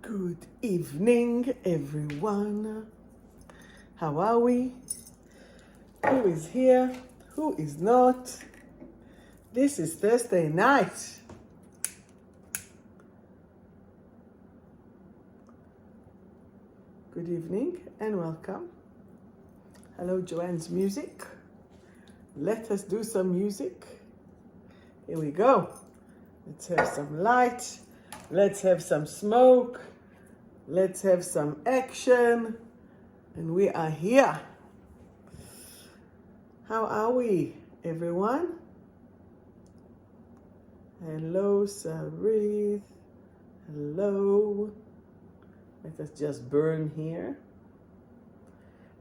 Good evening, everyone. How are we? Who is here? Who is not? This is Thursday night. Good evening and welcome. Hello, Joanne's Music. Let us do some music. Here we go. Let's have some light. Let's have some smoke. Let's have some action. And we are here. How are we, everyone? Hello, Sarith. Hello. Let us just burn here.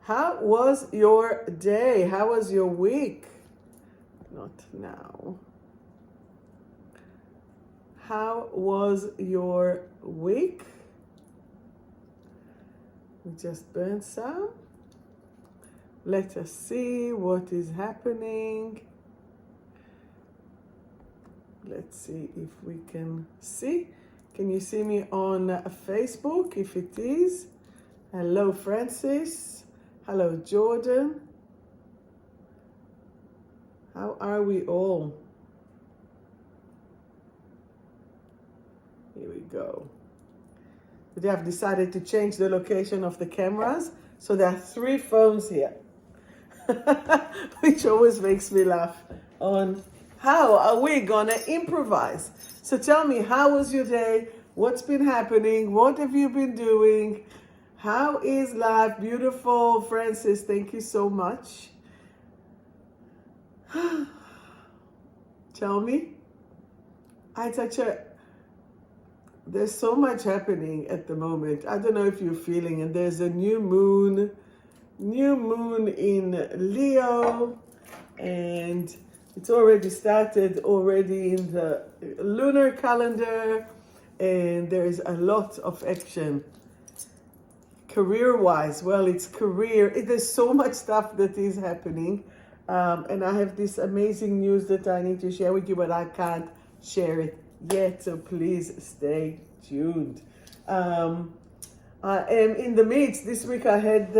How was your day? How was your week? Not now. How was your week? We just burned some. Let us see what is happening. Let's see if we can see. Can you see me on Facebook? If it is. Hello, Francis. Hello, Jordan. How are we all? Here we go. Today I've decided to change the location of the cameras. So there are 3 phones here, which always makes me laugh on how are we gonna improvise. So tell me, how was your day? What's been happening? What have you been doing? How is life? Beautiful, Francis, thank you so much. Tell me. There's so much happening at the moment. I don't know if you're feeling it. There's a new moon in Leo, and it's already started already in the lunar calendar, and there is a lot of action. Career-wise, well, it's career. There's so much stuff that is happening, and I have this amazing news that I need to share with you, but I can't share it yet, so please stay tuned. I am in the midst. This week I had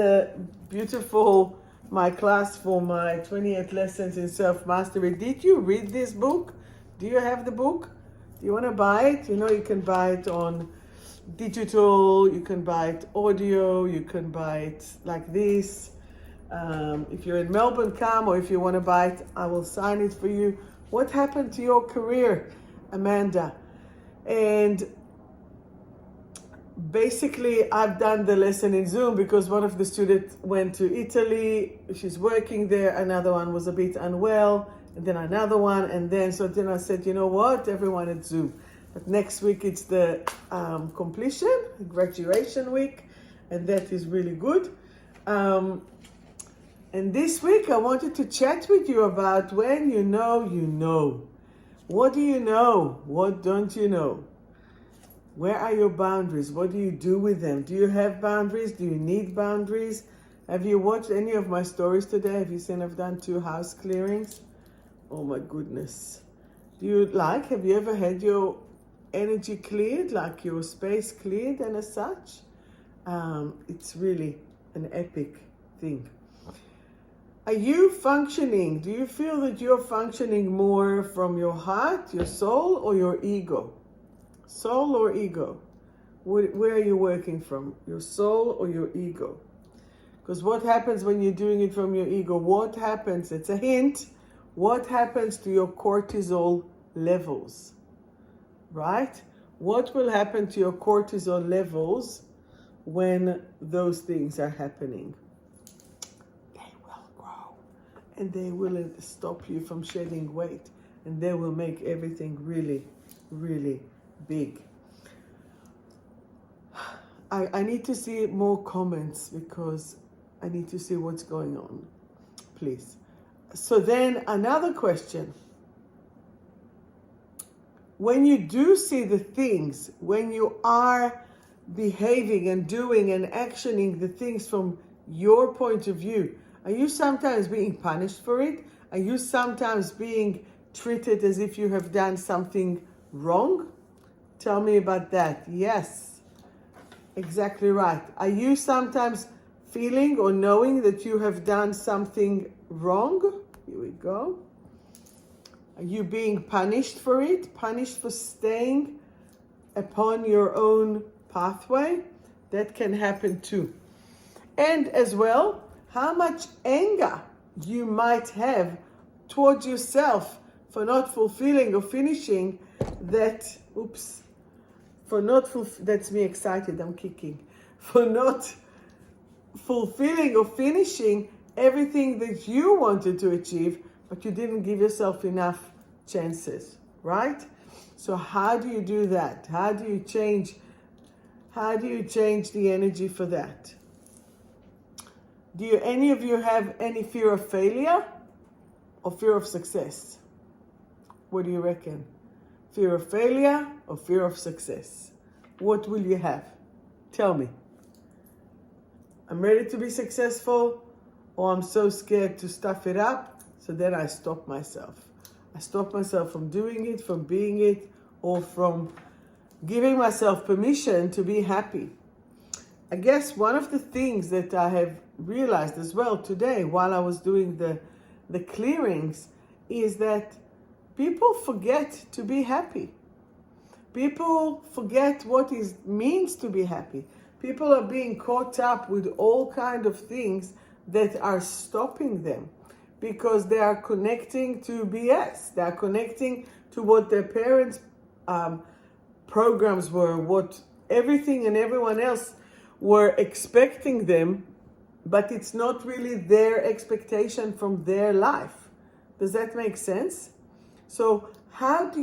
my class for my 28 lessons in self-mastery. Did you read this book? Do you have the book? Do you want to buy it? You know, you can buy it on digital, you can buy it audio, you can buy it like this. If you're in Melbourne, come, or if you want to buy it, I will sign it for you. What happened to your career, Amanda? And basically, I've done the lesson in Zoom because one of the students went to Italy. She's working there. Another one was a bit unwell, and then another one. And then I said, you know what? Everyone at Zoom. But next week, it's the completion, graduation week. And that is really good. And this week, I wanted to chat with you about when you know you know. What do you know? What don't you know? Where are your boundaries? What do you do with them? Do you have boundaries? Do you need boundaries? Have you watched any of my stories today? Have you seen I've done 2 house clearings? Oh my goodness. Have you ever had your energy cleared, like your space cleared and as such? It's really an epic thing. Are you functioning? Do you feel that you're functioning more from your heart, your soul, or your ego? Soul or ego? Where are you working from? Your soul or your ego? Because what happens when you're doing it from your ego? What happens? It's a hint. What happens to your cortisol levels? Right? What will happen to your cortisol levels when those things are happening? And they will stop you from shedding weight, and they will make everything really, really big. I need to see more comments because I need to see what's going on, please. So then another question. When you do see the things, when you are behaving and doing and actioning the things from your point of view, are you sometimes being punished for it? Are you sometimes being treated as if you have done something wrong? Tell me about that. Yes. Exactly right. Are you sometimes feeling or knowing that you have done something wrong? Here we go. Are you being punished for it? Punished for staying upon your own pathway? That can happen too. And as well, how much anger you might have towards yourself for not fulfilling or finishing that, that's me excited, I'm kicking. For not fulfilling or finishing everything that you wanted to achieve, but you didn't give yourself enough chances, right? So how do you do that? How do you change the energy for that? Do any of you have any fear of failure or fear of success? What do you reckon? Fear of failure or fear of success? What will you have? Tell me. I'm ready to be successful, or I'm so scared to stuff it up, so then I stop myself. I stop myself from doing it, from being it, or from giving myself permission to be happy. I guess one of the things that I have realized as well today while I was doing the clearings is that people forget to be happy. People forget what it means to be happy. People are being caught up with all kinds of things that are stopping them because they are connecting to BS. They are connecting to what their parents' programs were, what everything and everyone else were expecting them, but it's not really their expectation from their life. Does that make sense? So what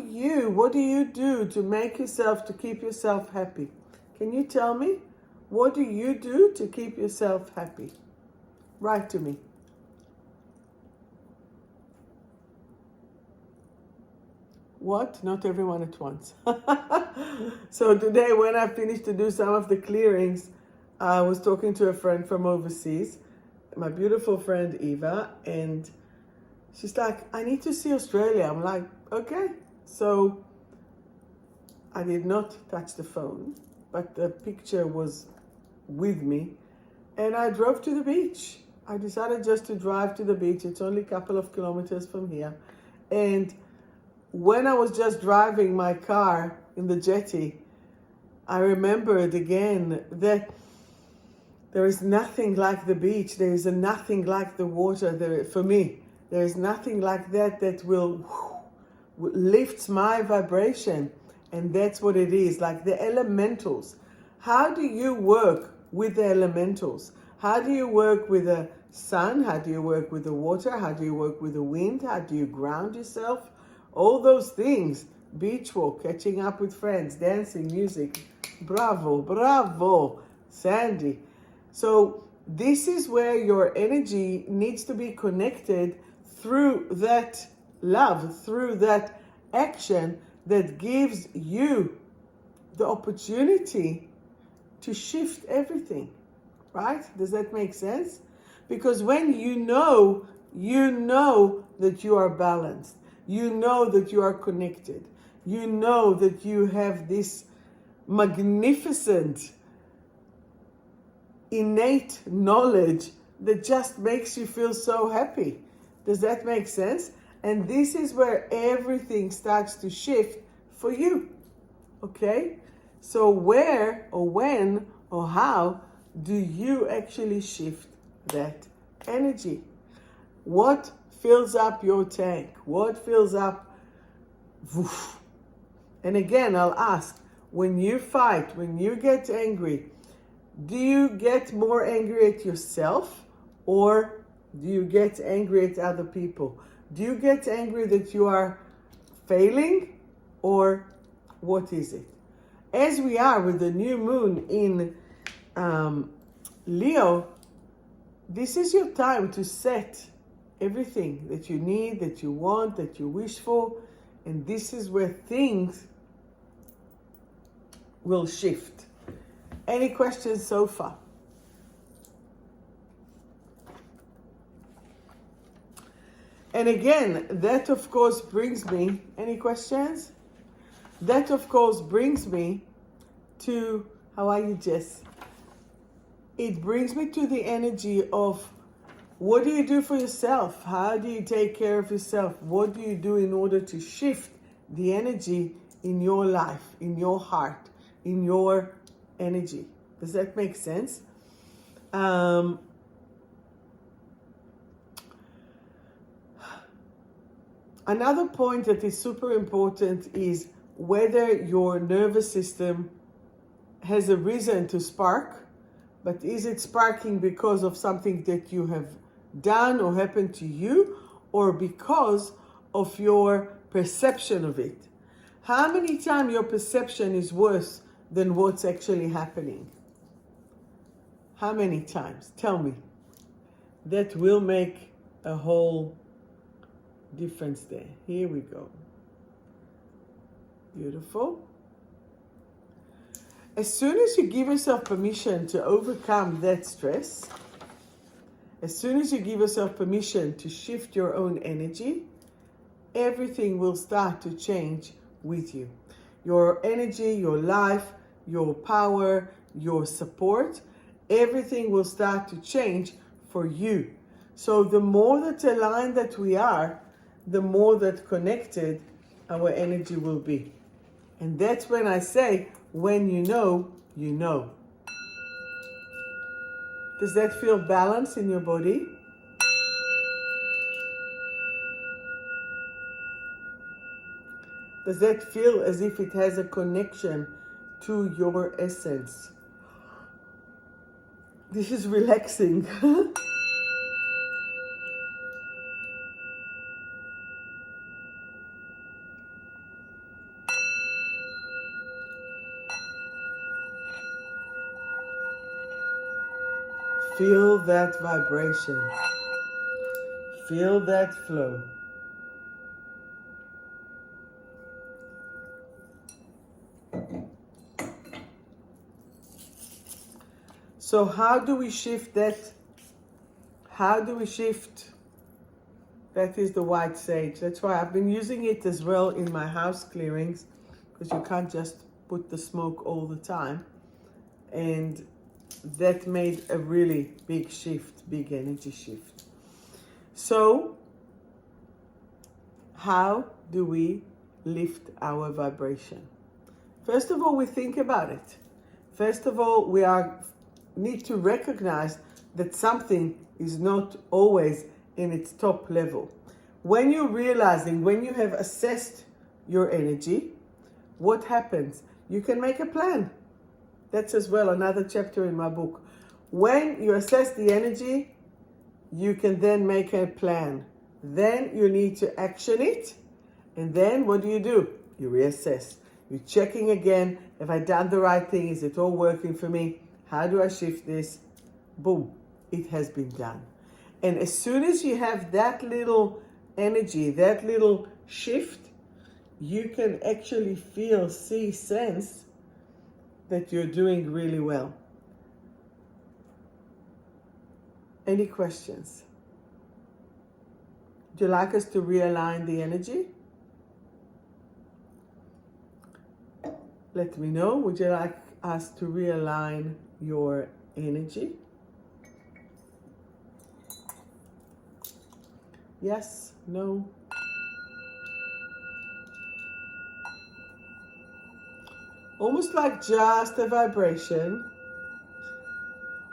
do you do to keep yourself happy? Can you tell me? What do you do to keep yourself happy? Write to me. What? Not everyone at once. So today when I finished to do some of the clearings, I was talking to a friend from overseas, my beautiful friend Eva, and she's like, I need to see Australia. I'm like, okay. So I did not touch the phone, but the picture was with me, and I drove to the beach. I decided just to drive to the beach. It's only a couple of kilometers from here. And when I was just driving my car in the jetty, I remembered again that there is nothing like the beach. There is nothing like the water. For me, there is nothing like that will lifts my vibration. And that's what it is, like the elementals. How do you work with the elementals? How do you work with the sun? How do you work with the water? How do you work with the wind? How do you ground yourself? All those things. Beach walk, catching up with friends, dancing, music. Bravo, bravo, Sandy. So this is where your energy needs to be connected through that love, through that action that gives you the opportunity to shift everything, right? Does that make sense? Because when you know that you are balanced, you know that you are connected, you know that you have this magnificent innate knowledge that just makes you feel so happy. Does that make sense? And this is where everything starts to shift for you, okay? So where or when or how do you actually shift that energy? What fills up your tank? What fills up? Woof. And again, I'll ask, when you fight, when you get angry, do you get more angry at yourself or do you get angry at other people? Do you get angry that you are failing or what is it? As we are with the new moon in Leo, this is your time to set everything that you need, that you want, that you wish for, and this is where things will shift. Any questions so far? And again, that of course brings me, any questions? That of course brings me to How are you, Jess? It brings me to the energy of what do you do for yourself? How do you take care of yourself? What do you do in order to shift the energy in your life, in your heart, in your energy? Does that make sense? Another point that is super important is whether your nervous system has a reason to spark, but is it sparking because of something that you have done or happened to you, or because of your perception of it? How many times your perception is worse than what's actually happening? How many times? Tell me. That will make a whole difference there. Here we go. Beautiful. As soon as you give yourself permission to overcome that stress, as soon as you give yourself permission to shift your own energy, everything will start to change with you. Your energy, your life, your power, your support, everything will start to change for you. So the more that aligned that we are, the more that connected our energy will be. And that's when I say, when you know, you know. Does that feel balanced in your body? Does that feel as if it has a connection to your essence? This is relaxing. Feel that vibration. Feel that flow. So how do we shift that? How do we shift? That is the white sage. That's why I've been using it as well in my house clearings, because you can't just put the smoke all the time. And that made a really big shift, big energy shift. So how do we lift our vibration? First of all, we think about it. First of all, we need to recognize that something is not always in its top level. When you're realizing, when you have assessed your energy, what happens? You can make a plan. That's as well another chapter in my book. When you assess the energy, you can then make a plan. Then you need to action it. And then what do? You reassess. You're checking again. Have I done the right thing? Is it all working for me? How do I shift this? Boom. It has been done. And as soon as you have that little energy, that little shift, you can actually feel, see, sense that you're doing really well. Any questions? Would you like us to realign the energy? Let me know. Would you like us to realign your energy? Yes? No? Almost like just a vibration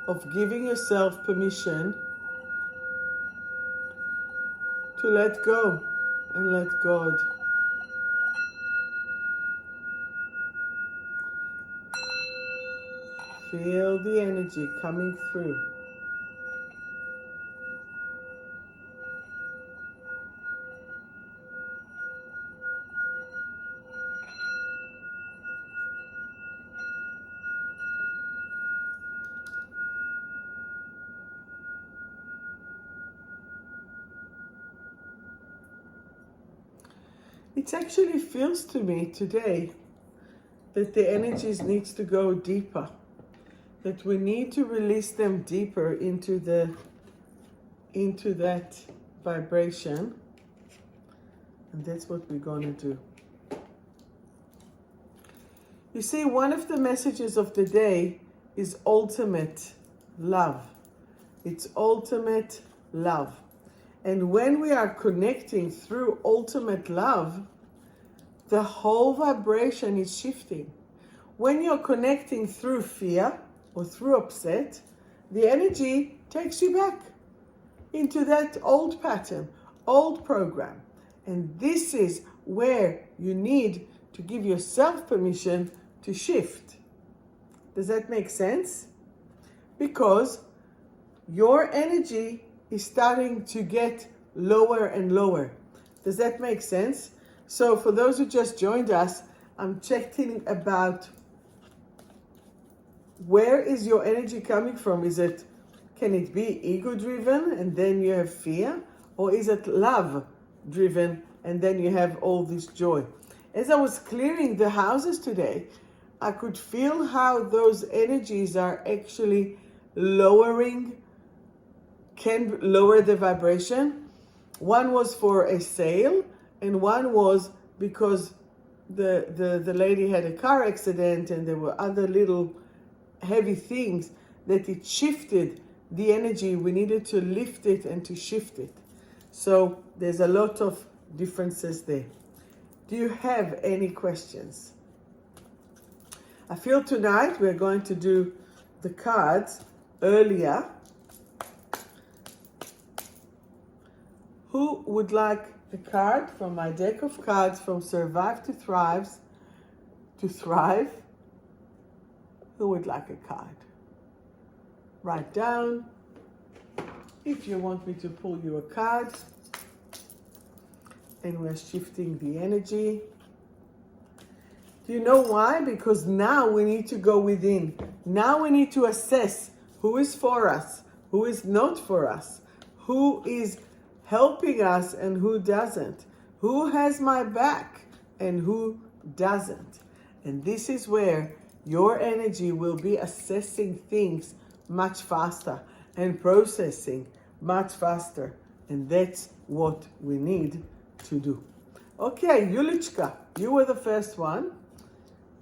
of giving yourself permission to let go and let God. Feel the energy coming through. It actually feels to me today that the energies needs to go deeper, that we need to release them deeper into that vibration, and that's what we're going to do. You see, one of the messages of the day is ultimate love. It's ultimate love. And when we are connecting through ultimate love, the whole vibration is shifting. When you're connecting through fear or through upset, the energy takes you back into that old pattern, old program. And this is where you need to give yourself permission to shift. Does that make sense? Because your energy is starting to get lower and lower. Does that make sense? So for those who just joined us, I'm checking about where is your energy coming from? Can it be ego driven and then you have fear? Or is it love driven and then you have all this joy? As I was clearing the houses today, I could feel how those energies are actually can lower the vibration. One was for a sale and one was because the lady had a car accident and there were other little heavy things that it shifted the energy. We needed to lift it and to shift it. So there's a lot of differences there. Do you have any questions? I feel tonight we're going to do the cards earlier. Who would like a card from my deck of cards from Survive to Thrive? Who would like a card? Write down. If you want me to pull you a card. And we're shifting the energy. Do you know why? Because now we need to go within. Now we need to assess who is for us, who is not for us, who is helping us and who doesn't, who has my back and who doesn't. And this is where your energy will be assessing things much faster and processing much faster. And that's what we need to do. Okay, Yulichka, you were the first one.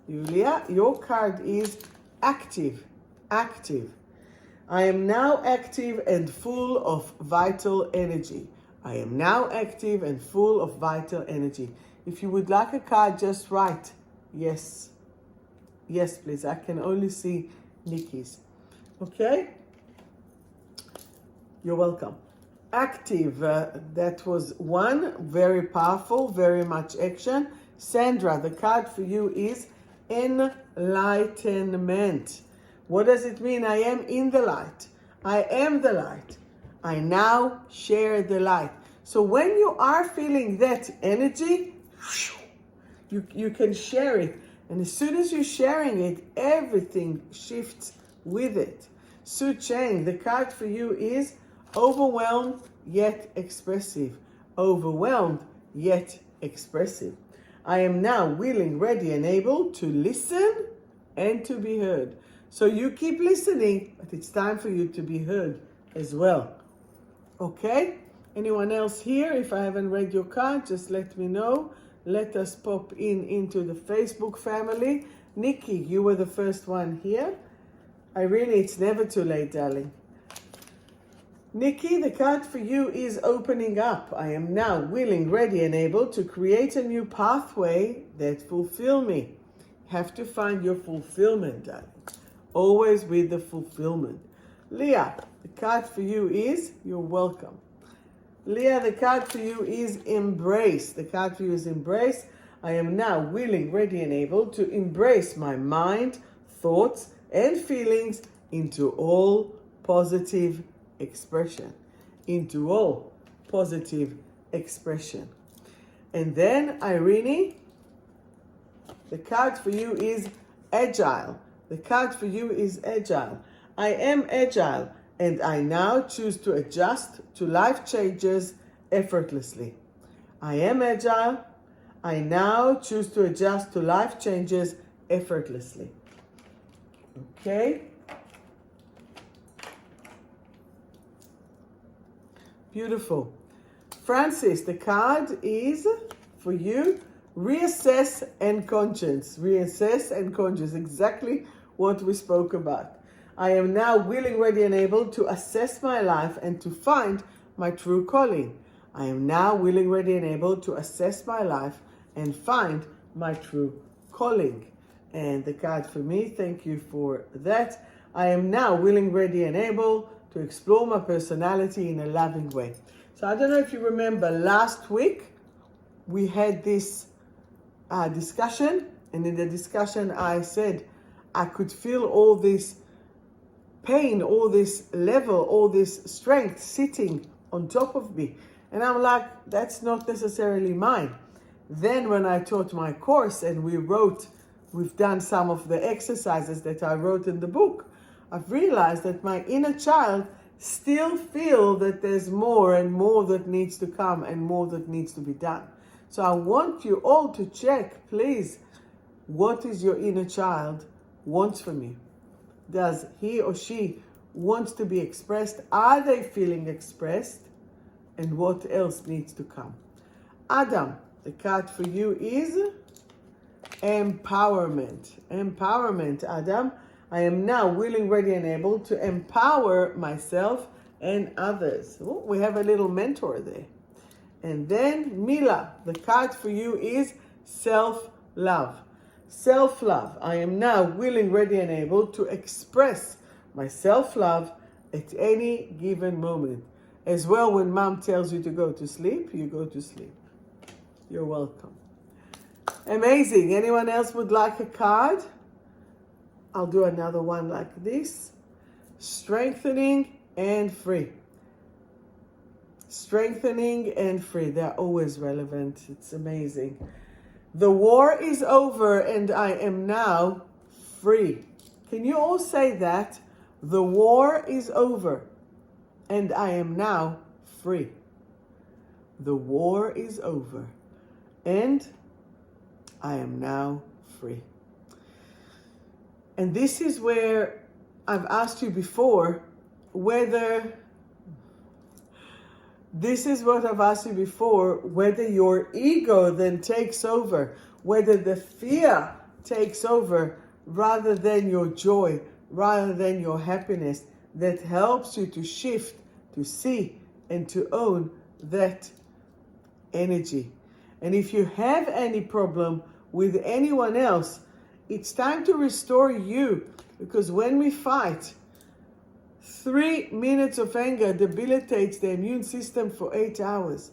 Yulia, your card is active. Active. I am now active and full of vital energy. I am now active and full of vital energy. If you would like a card, just write yes. Yes, please. I can only see Nikki's. Okay? You're welcome. Active, that was one. Very powerful, very much action. Sandra, the card for you is enlightenment. What does it mean? I am in the light. I am the light. I now share the light. So when you are feeling that energy, you can share it. And as soon as you're sharing it, everything shifts with it. Su Cheng, the card for you is overwhelmed yet expressive. Overwhelmed yet expressive. I am now willing, ready, and able to listen and to be heard. So you keep listening, but it's time for you to be heard as well. Okay? Anyone else here? If I haven't read your card, just let me know. Let us pop into the Facebook family. Nikki, you were the first one here. Irene, it's never too late, darling. Nikki, the card for you is opening up. I am now willing, ready, and able to create a new pathway that fulfill me. Have to find your fulfillment, darling. Always with the fulfillment. Leah, the card for you is, you're welcome. Leah, the card for you is embrace. The card for you is embrace. I am now willing, ready, and able to embrace my mind, thoughts, and feelings into all positive expression. Into all positive expression. And then, Irene, the card for you is agile. The card for you is agile. I am agile, and I now choose to adjust to life changes effortlessly. I am agile. I now choose to adjust to life changes effortlessly. Okay? Beautiful. Francis, the card is for you. Reassess and conscience. Reassess and conscience. Exactly what we spoke about. I am now willing, ready, and able to assess my life and to find my true calling. I am now willing, ready, and able to assess my life and find my true calling. And the card for me, thank you for that. I am now willing, ready, and able to explore my personality in a loving way. So I don't know if you remember last week, we had this discussion, and in the discussion I said I could feel all this pain, all this level, all this strength sitting on top of me. And I'm like, that's not necessarily mine. Then when I taught my course and we've done some of the exercises that I wrote in the book, I've realized that my inner child still feel that there's more and more that needs to come and more that needs to be done. So I want you all to check, please, what is your inner child wants from you? Does he or she wants to be expressed? Are they feeling expressed? And what else needs to come? Adam, the card for you is empowerment. Empowerment, Adam. I am now willing, ready, and able to empower myself and others. Oh, we have a little mentor there. And then Mila, the card for you is self-love. Self-love. I am now willing, ready, and able to express my self-love at any given moment. As well, when mom tells you to go to sleep, you go to sleep. You're welcome. Amazing. Anyone else would like a card? I'll do another one like this. Strengthening and free. Strengthening and free. They're always relevant. It's amazing. The war is over and I am now free. Can you all say that? The war is over and I am now free. The war is over and I am now free. And this is where I've asked you before whether your ego then takes over, whether the fear takes over rather than your joy, rather than your happiness that helps you to shift, to see, and to own that energy. And if you have any problem with anyone else, it's time to restore you, because when we fight, 3 minutes of anger debilitates the immune system for 8 hours.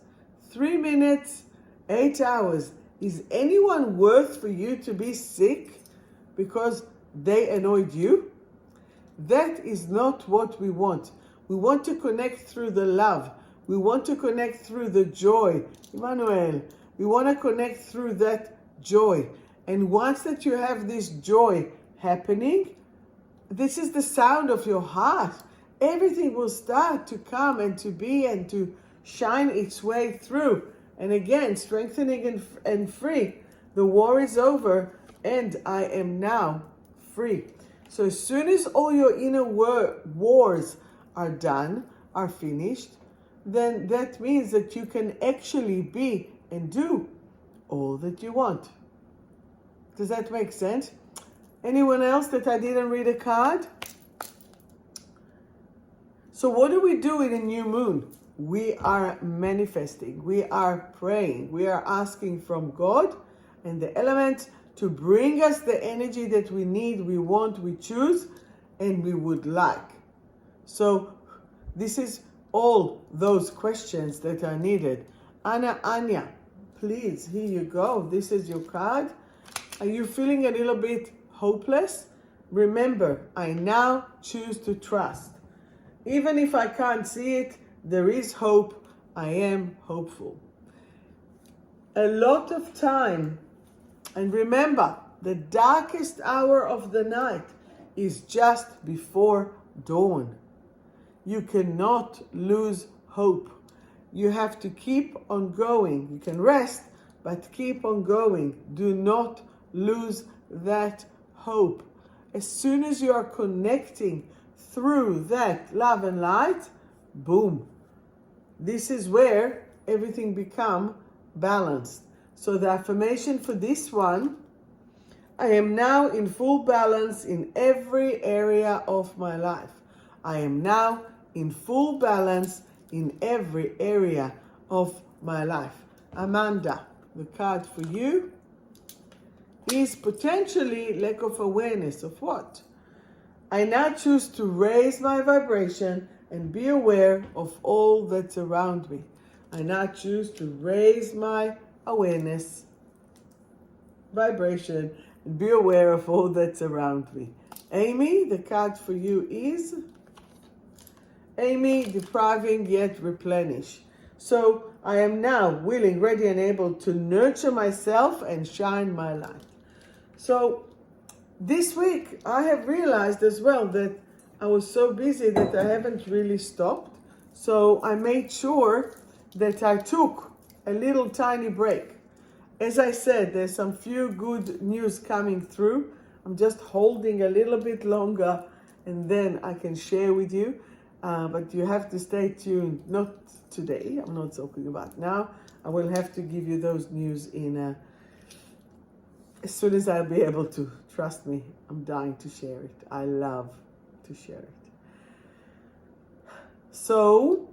3 minutes, 8 hours. Is anyone worth for you to be sick because they annoyed you? That is not what we want. We want to connect through the love. We want to connect through the joy. Emmanuel, we want to connect through that joy. And once that you have this joy happening, this is the sound of your heart. Everything will start to come and to be and to shine its way through. And again, strengthening and free. The war is over and I am now free. So as soon as all your inner wars are done, are finished, then that means that you can actually be and do all that you want. Does that make sense? Anyone else that I didn't read a card? So what do we do in a new moon? We are manifesting. We are praying. We are asking from God and the elements to bring us the energy that we need, we want, we choose, and we would like. So this is all those questions that are needed. Anya, please, here you go. This is your card. Are you feeling a little bit hopeless? Remember, I now choose to trust. Even if I can't see it, there is hope. I am hopeful. A lot of time, and remember, the darkest hour of the night is just before dawn. You cannot lose hope. You have to keep on going. You can rest, but keep on going. Do not lose that hope. As soon as you are connecting through that love and light, boom. This is where everything becomes balanced. So the affirmation for this one, I am now in full balance in every area of my life. I am now in full balance in every area of my life. Amanda, the card for you is potentially lack of awareness of what? I now choose to raise my vibration and be aware of all that's around me. I now choose to raise my awareness, vibration, and be aware of all that's around me. Amy, the card for you is Amy, depriving yet replenish. So I am now willing, ready, and able to nurture myself and shine my light. So this week I have realized as well that I was so busy that I haven't really stopped. So I made sure that I took a little tiny break. As I said, there's some few good news coming through. I'm just holding a little bit longer and then I can share with you. But you have to stay tuned. Not today, I'm not talking about now. I will have to give you those news as soon as I'll be able to. Trust me, I'm dying to share it. I love to share it. So,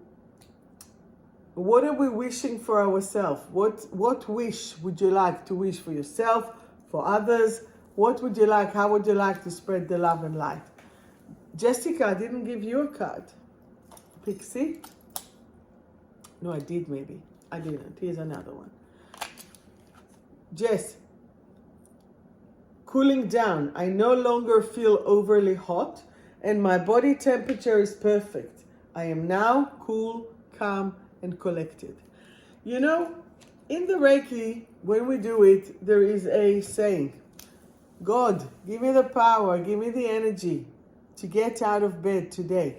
what are we wishing for ourselves? What wish would you like to wish for yourself, for others? What would you like? How would you like to spread the love and light? Jessica, I didn't give you a card. Pixie? No, I did maybe. I didn't. Here's another one. Jess. Cooling down. I no longer feel overly hot and my body temperature is perfect. I am now cool, calm, and collected. You know, in the Reiki, when we do it, there is a saying, God, give me the power, give me the energy to get out of bed today.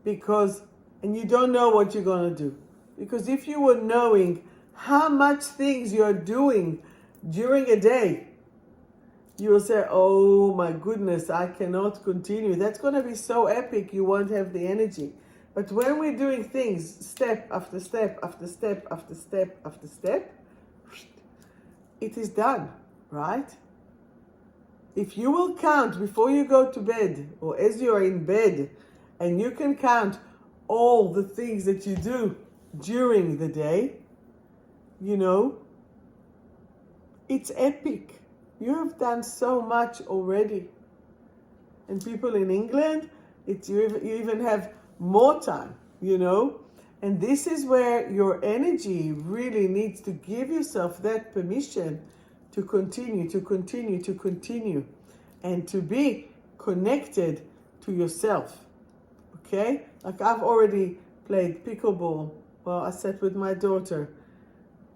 And you don't know what you're going to do. Because if you were knowing how much things you're doing during a day, you will say, oh my goodness, I cannot continue. That's going to be so epic, you won't have the energy. But when we're doing things step after step after step after step after step, it is done, right? If you will count before you go to bed or as you are in bed, and you can count all the things that you do during the day, you know, it's epic. You have done so much already. And people in England, you even have more time, you know. And this is where your energy really needs to give yourself that permission to continue, to continue, to continue, and to be connected to yourself. Okay? Like I've already played pickleball. Well, I sat with my daughter,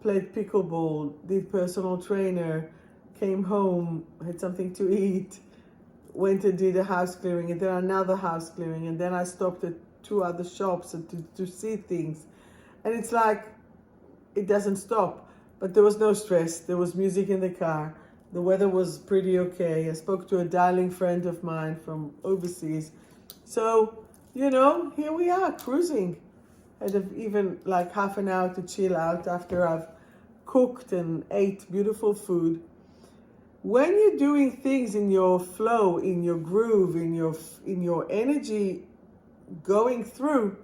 played pickleball, did personal trainer, came home, had something to eat, went and did a house clearing, and then another house clearing, and then I stopped at 2 other shops to see things. And it's like, it doesn't stop. But there was no stress. There was music in the car. The weather was pretty okay. I spoke to a darling friend of mine from overseas. So, you know, here we are, cruising. Had even like half an hour to chill out after I've cooked and ate beautiful food. When you're doing things in your flow, in your groove, in your energy going through,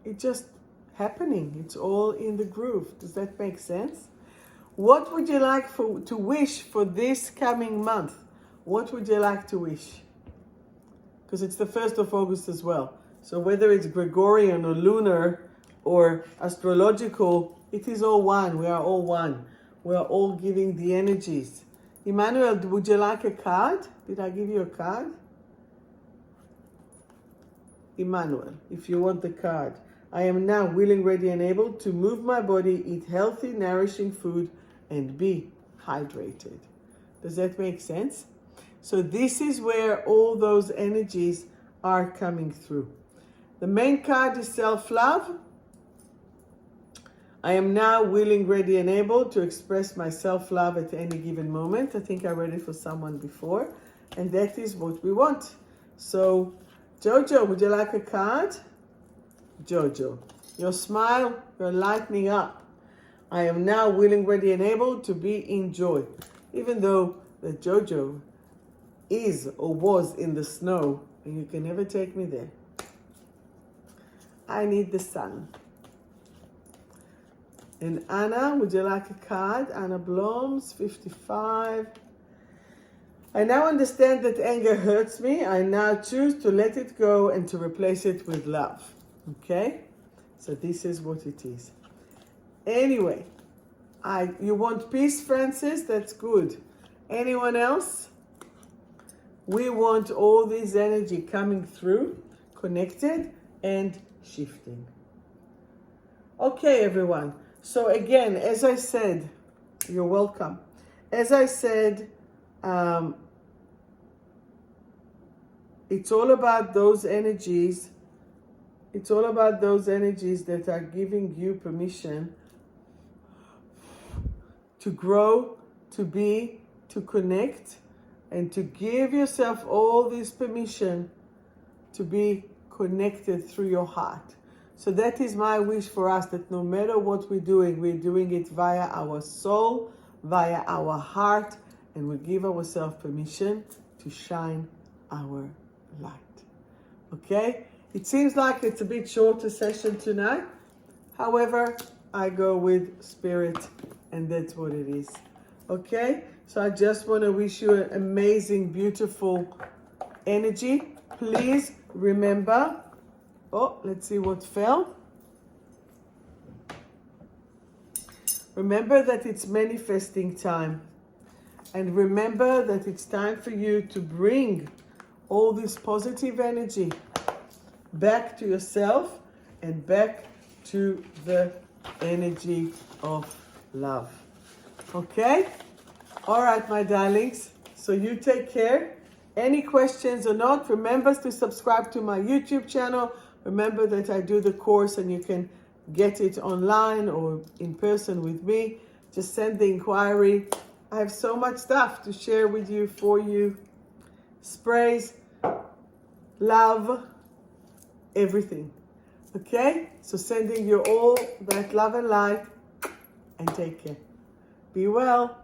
it's just happening. It's all in the groove. Does that make sense? What would you like to wish for this coming month? What would you like to wish? Because it's the 1st of August as well. So whether it's Gregorian or lunar or astrological, it is all one. We are all one. We are all giving the energies. Emmanuel, would you like a card? Did I give you a card? Emmanuel, if you want the card. I am now willing, ready, and able to move my body, eat healthy, nourishing food, and be hydrated. Does that make sense? So this is where all those energies are coming through. The main card is self-love. I am now willing, ready, and able to express my self-love at any given moment. I think I read it for someone before. And that is what we want. So, Jojo, would you like a card? Jojo, your smile, you're lightening up. I am now willing, ready, and able to be in joy. Even though the Jojo is or was in the snow, and you can never take me there. I need the sun. And Anna, would you like a card? Anna Bloms, 55. I now understand that anger hurts me. I now choose to let it go and to replace it with love. Okay? So this is what it is. Anyway, you want peace, Francis? That's good. Anyone else? We want all this energy coming through, connected and shifting. Okay, everyone. So again, as I said, you're welcome. As I said, it's all about those energies. It's all about those energies that are giving you permission to grow, to be, to connect, and to give yourself all this permission to be connected through your heart. So that is my wish for us, that no matter what we're doing it via our soul, via our heart, and we give ourselves permission to shine our light. Okay? It seems like it's a bit shorter session tonight. However, I go with spirit, and that's what it is. Okay? So I just want to wish you an amazing, beautiful energy. Please remember, let's see what fell. Remember that it's manifesting time. And remember that it's time for you to bring all this positive energy back to yourself and back to the energy of love. Okay? All right, my darlings. So you take care. Any questions or not, remember to subscribe to my YouTube channel. Remember that I do the course and you can get it online or in person with me. Just send the inquiry. I have so much stuff to share with you, for you. Sprays, love, everything. Okay? So sending you all that love and light, and take care. Be well.